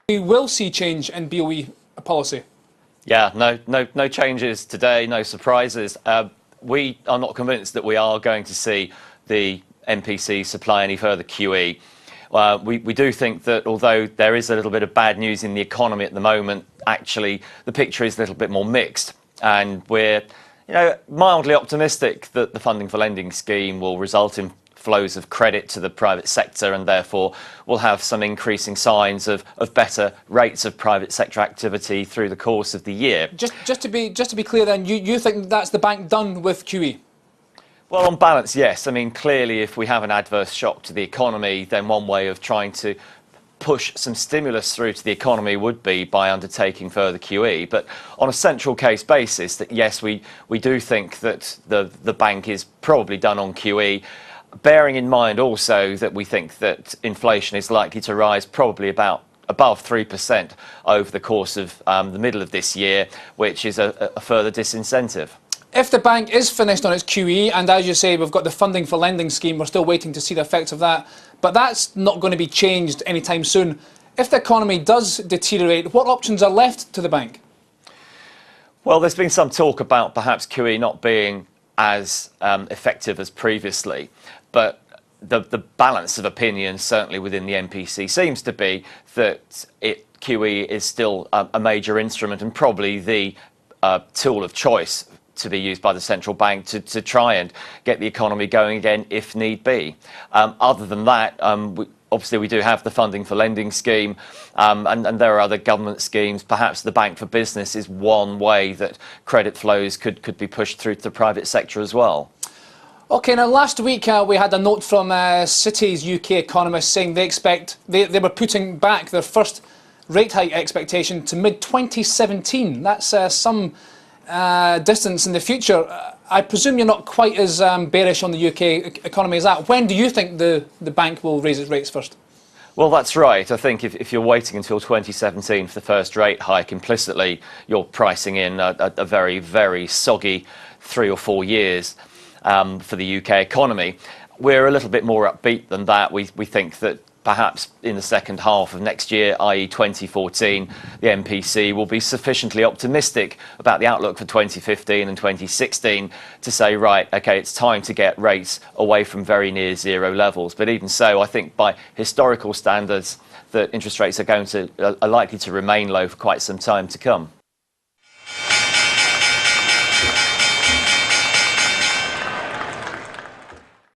we will see change in BOE policy? Yeah, no changes today, no surprises. We are not convinced that we are going to see the MPC supply any further QE. We do think that although there is a little bit of bad news in the economy at the moment, actually the picture is a little bit more mixed, and we're mildly optimistic that the funding for lending scheme will result in flows of credit to the private sector, and therefore we'll have some increasing signs of better rates of private sector activity through the course of the year. Just to be clear then, you think that's the bank done with QE? Well, on balance, yes. I mean, clearly, if we have an adverse shock to the economy, then one way of trying to push some stimulus through to the economy would be by undertaking further QE. But on a central case basis, that yes, we do think that the bank is probably done on QE, bearing in mind also that we think that inflation is likely to rise probably about above 3% over the course of the middle of this year, which is a further disincentive. If the bank is finished on its QE, and as you say, we've got the funding for lending scheme, we're still waiting to see the effects of that, but that's not going to be changed anytime soon. If the economy does deteriorate, what options are left to the bank? Well, there's been some talk about perhaps QE not being as effective as previously, but the balance of opinion, certainly within the MPC, seems to be that QE is still a major instrument and probably the tool of choice to be used by the central bank to try and get the economy going again if need be. Other than that, obviously we do have the funding for lending scheme, and there are other government schemes. Perhaps the Bank for Business is one way that credit flows could be pushed through to the private sector as well. OK, now last week we had a note from Citi's UK economists saying they were putting back their first rate hike expectation to mid-2017. That's some distance in the future. I presume you're not quite as bearish on the UK economy as that. When do you think the bank will raise its rates first? Well, that's right. I think if you're waiting until 2017 for the first rate hike, implicitly you're pricing in a very, very soggy 3 or 4 years for the UK economy. We're a little bit more upbeat than that. We think that perhaps in the second half of next year, i.e. 2014, the MPC will be sufficiently optimistic about the outlook for 2015 and 2016 to say, right, OK, it's time to get rates away from very near zero levels. But even so, I think by historical standards, that interest rates are likely to remain low for quite some time to come.